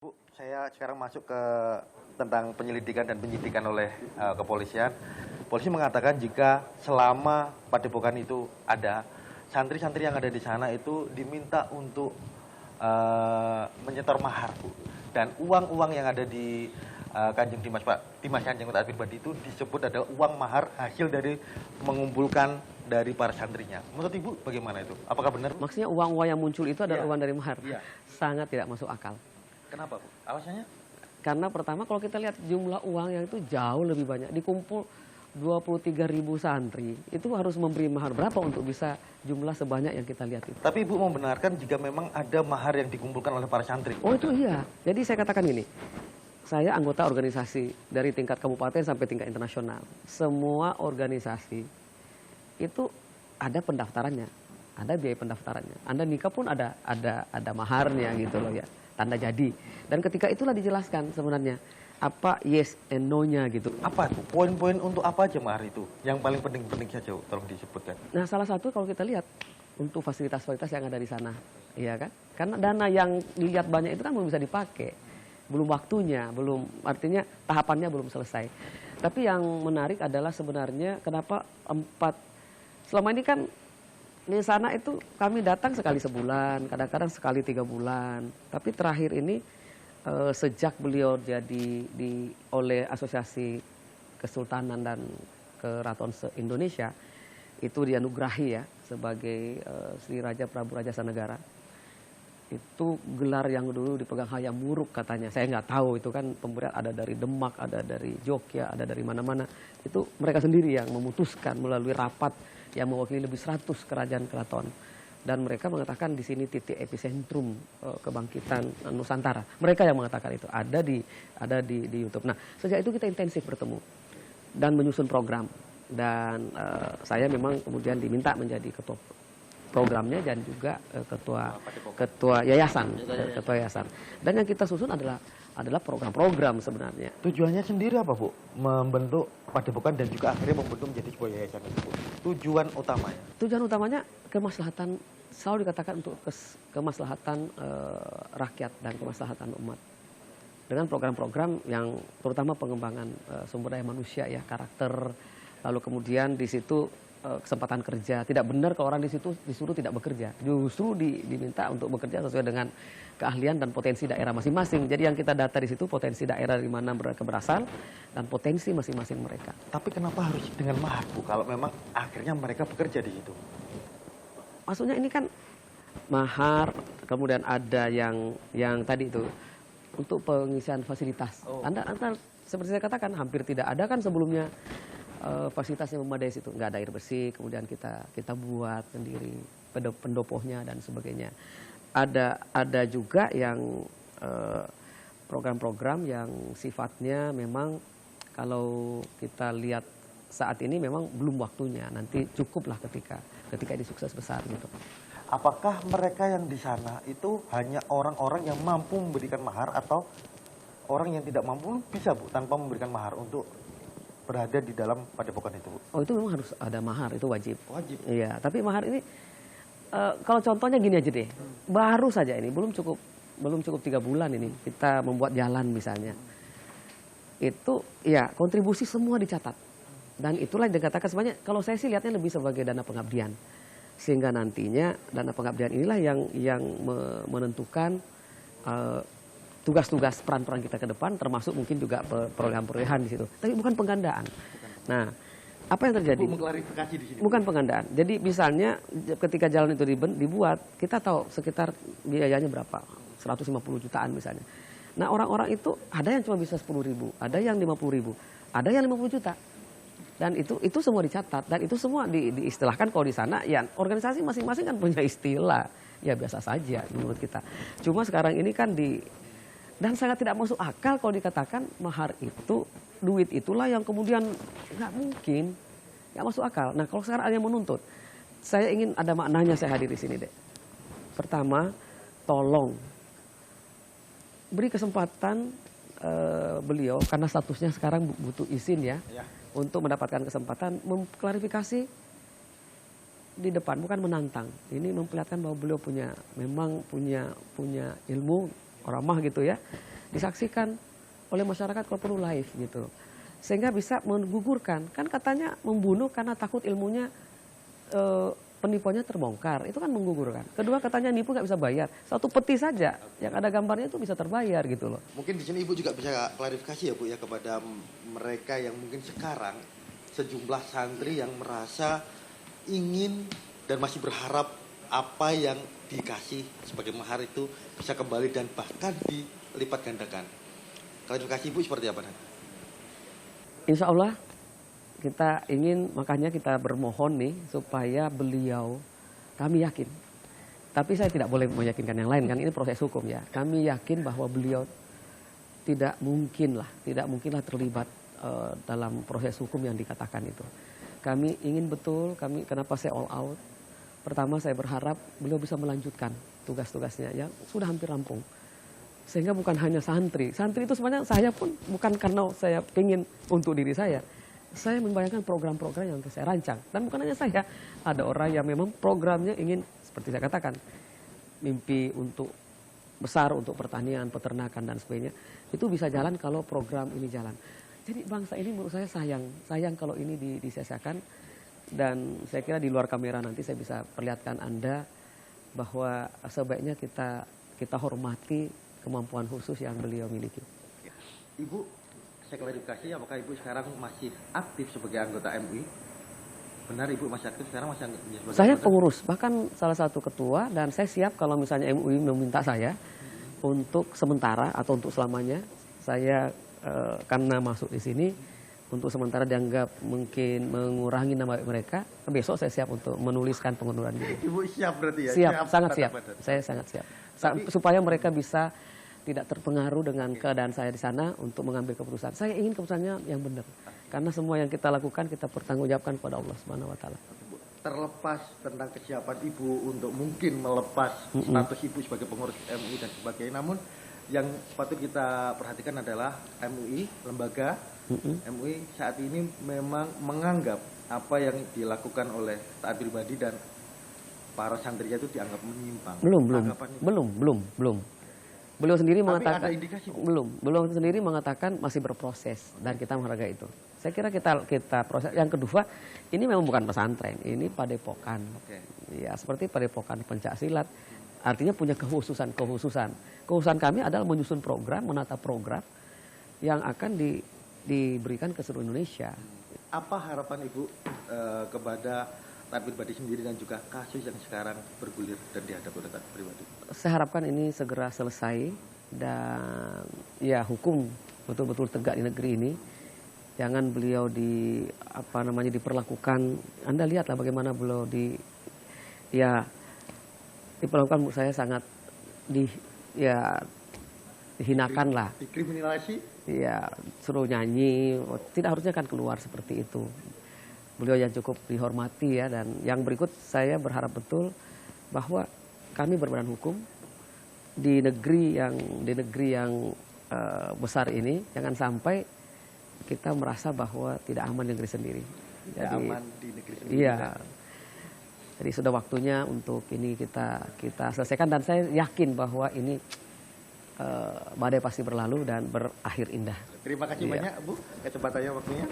Bu, saya sekarang masuk ke tentang penyelidikan dan penyidikan oleh kepolisian. Polisi mengatakan jika selama Padepokan itu ada, santri-santri yang ada di sana itu diminta untuk menyetor mahar, Bu. Dan uang-uang yang ada di Kanjeng Dimas Kanjeng Taat Pribadi itu disebut adalah uang mahar hasil dari mengumpulkan dari para santrinya. Menurut Ibu bagaimana itu? Apakah benar? Maksudnya uang-uang yang muncul itu adalah uang dari mahar? Iya. Sangat tidak masuk akal. Kenapa, Bu? Alasannya? Karena pertama kalau kita lihat jumlah uang yang itu jauh lebih banyak. Dikumpul 23.000 santri, itu harus memberi mahar berapa untuk bisa jumlah sebanyak yang kita lihat itu. Tapi Ibu membenarkan jika memang ada mahar yang dikumpulkan oleh para santri? Oh itu iya. Jadi saya katakan gini, saya anggota organisasi dari tingkat kabupaten sampai tingkat internasional. Semua organisasi itu ada pendaftarannya, ada biaya pendaftarannya. Anda nikah pun ada maharnya gitu loh ya, tanda jadi. Dan ketika itulah dijelaskan sebenarnya apa yes and no-nya gitu. Apa tuh? Poin-poin untuk apa aja mahar itu? Yang paling penting-penting saja, tolong disebutkan. Nah, salah satu kalau kita lihat untuk fasilitas-fasilitas yang ada di sana, iya kan? Karena dana yang dilihat banyak itu kan belum bisa dipakai, belum waktunya, belum artinya tahapannya belum selesai. Tapi yang menarik adalah sebenarnya kenapa selama ini kan di sana itu kami datang sekali sebulan, kadang-kadang sekali 3 bulan. Tapi terakhir ini sejak beliau jadi oleh Asosiasi Kesultanan dan Keraton Indonesia itu dianugerahi ya sebagai Sri Raja Prabu Raja Sanegara. Itu gelar yang dulu dipegang Hayam Wuruk katanya. Saya nggak tahu itu kan pemberian ada dari Demak, ada dari Jogja, ada dari mana-mana. Itu mereka sendiri yang memutuskan melalui rapat yang mewakili lebih 100 kerajaan keraton. Dan mereka mengatakan di sini titik epicentrum kebangkitan Nusantara. Mereka yang mengatakan itu ada di YouTube. Nah, sejak itu kita intensif bertemu dan menyusun program. Dan saya memang kemudian diminta menjadi ketua programnya dan juga ketua yayasan. Dan yang kita susun adalah program-program sebenarnya. Tujuannya sendiri apa, Bu? Membentuk Padepokan dan juga akhirnya membentuk menjadi sebuah yayasan itu, Bu. Tujuan utamanya? Tujuan utamanya kemaslahatan, selalu dikatakan untuk kemaslahatan rakyat dan kemaslahatan umat. Dengan program-program yang terutama pengembangan sumber daya manusia ya, karakter, lalu kemudian di situ kesempatan kerja. Tidak benar kalau orang di situ disuruh tidak bekerja. Justru diminta untuk bekerja sesuai dengan keahlian dan potensi daerah masing-masing. Jadi yang kita data di situ potensi daerah di mana mereka berasal dan potensi masing-masing mereka. Tapi kenapa harus dengan mahar, Bu? Kalau memang akhirnya mereka bekerja di situ. Maksudnya ini kan mahar, kemudian ada yang tadi itu untuk pengisian fasilitas. Anda seperti saya katakan hampir tidak ada kan sebelumnya fasilitasnya memadai situ, nggak ada air bersih, kemudian kita buat sendiri pendopohnya dan sebagainya. Ada juga yang program-program yang sifatnya memang kalau kita lihat saat ini memang belum waktunya, nanti cukuplah ketika ini sukses besar gitu. Apakah mereka yang di sana itu hanya orang-orang yang mampu memberikan mahar atau orang yang tidak mampu bisa, Bu, tanpa memberikan mahar untuk berada di dalam Padepokan itu, Bu? Oh, itu memang harus ada mahar, itu wajib. Wajib? Iya, tapi mahar ini kalau contohnya gini aja deh, baru saja ini belum cukup 3 bulan ini kita membuat jalan misalnya. Itu ya kontribusi semua dicatat. Dan itulah yang dikatakan sebenarnya kalau saya sih lihatnya lebih sebagai dana pengabdian. Sehingga nantinya dana pengabdian inilah yang menentukan tugas-tugas peran-peran kita ke depan, termasuk mungkin juga perolehan-perolehan di situ. Tapi bukan penggandaan. Nah, apa yang terjadi? Mengklarifikasi di sini. Bukan penggandaan. Jadi misalnya ketika jalan itu dibuat, kita tahu sekitar biayanya berapa, 150 jutaan misalnya. Nah, orang-orang itu ada yang cuma bisa 10.000, ada yang 50.000, ada yang 50 juta. Dan itu semua dicatat dan itu semua diistilahkan kalau di sana ya organisasi masing-masing kan punya istilah. Ya biasa saja menurut kita. Cuma sekarang ini kan dan sangat tidak masuk akal kalau dikatakan mahar itu, duit itulah yang kemudian nggak mungkin, nggak masuk akal. Nah kalau sekarang ada yang menuntut, saya ingin ada maknanya saya hadir di sini deh. Pertama, tolong beri kesempatan beliau karena statusnya sekarang butuh izin ya. Untuk mendapatkan kesempatan mengklarifikasi di depan, bukan menantang. Ini memperlihatkan bahwa beliau memang punya ilmu, ramah gitu ya, disaksikan oleh masyarakat kalau perlu live gitu. Sehingga bisa menggugurkan. Kan katanya membunuh karena takut ilmunya penipuannya terbongkar, itu kan menggugurkan. Kedua katanya nipu nggak bisa bayar, satu peti saja yang ada gambarnya itu bisa terbayar gitu loh. Mungkin di sini Ibu juga bisa klarifikasi ya Bu ya kepada mereka yang mungkin sekarang sejumlah santri yang merasa ingin dan masih berharap apa yang dikasih sebagai mahar itu bisa kembali dan bahkan dilipat gandakan. Klarifikasi Ibu seperti apa nanti? Insya Allah kita ingin, makanya kita bermohon nih supaya beliau, kami yakin, tapi saya tidak boleh meyakinkan yang lain kan, ini proses hukum ya. Kami yakin bahwa beliau tidak mungkinlah terlibat dalam proses hukum yang dikatakan itu. Kami ingin betul, kenapa saya all out? Pertama saya berharap beliau bisa melanjutkan tugas-tugasnya yang sudah hampir rampung. Sehingga bukan hanya santri itu sebenarnya saya pun bukan karena saya ingin untuk diri saya membayangkan program-program yang saya rancang. Dan bukan hanya saya, ada orang yang memang programnya ingin, seperti saya katakan, mimpi untuk besar untuk pertanian, peternakan, dan sebagainya. Itu bisa jalan kalau program ini jalan. Jadi bangsa ini menurut saya sayang kalau ini disia-siakan. Dan saya kira di luar kamera nanti saya bisa perlihatkan Anda bahwa sebaiknya kita hormati kemampuan khusus yang beliau miliki. Ibu, saya klarifikasi, apakah Ibu sekarang masih aktif sebagai anggota MUI? Benar Ibu masih aktif sekarang, masih sebagai saya anggota? pengurus, bahkan salah satu ketua, dan saya siap kalau misalnya MUI meminta saya untuk sementara atau untuk selamanya, saya karena masuk di sini, untuk sementara dianggap mungkin mengurangi nama mereka, besok saya siap untuk menuliskan pengunduran diri. Ibu siap berarti ya? Siap, sangat siap. Badan. Saya sangat siap. Supaya mereka bisa tidak terpengaruh dengan keadaan saya di sana untuk mengambil keputusan. Saya ingin keputusannya yang benar. Karena semua yang kita lakukan kita pertanggungjawabkan kepada Allah Subhanahu wa taala. Terlepas tentang kesiapan Ibu untuk mungkin melepas status Ibu sebagai pengurus MUI dan sebagainya, namun yang patut kita perhatikan adalah MUI, lembaga MUI saat ini memang menganggap apa yang dilakukan oleh taat pribadi dan para santrinya itu dianggap menyimpang. Belum. Beliau sendiri mengatakan beliau sendiri mengatakan masih berproses dan kita menghargai itu. Saya kira kita proses. Yang kedua, ini memang bukan pesantren, ini padepokan. Ya, seperti padepokan pencaksilat. Artinya punya kekhususan. Kekhususan kami adalah menyusun program, menata program yang akan diberikan ke seluruh Indonesia. Apa harapan Ibu kepada taat pribadi sendiri dan juga kasus yang sekarang bergulir dan dihadapi oleh taat pribadi? Saya harapkan ini segera selesai dan ya hukum betul-betul tegak di negeri ini. Jangan beliau diperlakukan. Anda lihatlah bagaimana beliau diperlakukan, menurut saya sangat dihinakan lah. Dikriminalisasi? Ya, suruh nyanyi, tidak harusnya kan keluar seperti itu. Beliau yang cukup dihormati ya, dan yang berikut saya berharap betul bahwa kami berbadan hukum di negeri yang besar ini, jangan sampai kita merasa bahwa tidak aman di negeri sendiri. Tidak aman di negeri sendiri. Iya. Jadi sudah waktunya untuk ini kita selesaikan, dan saya yakin bahwa ini badai pasti berlalu dan berakhir indah. Terima kasih banyak Bu, kesempatannya waktunya.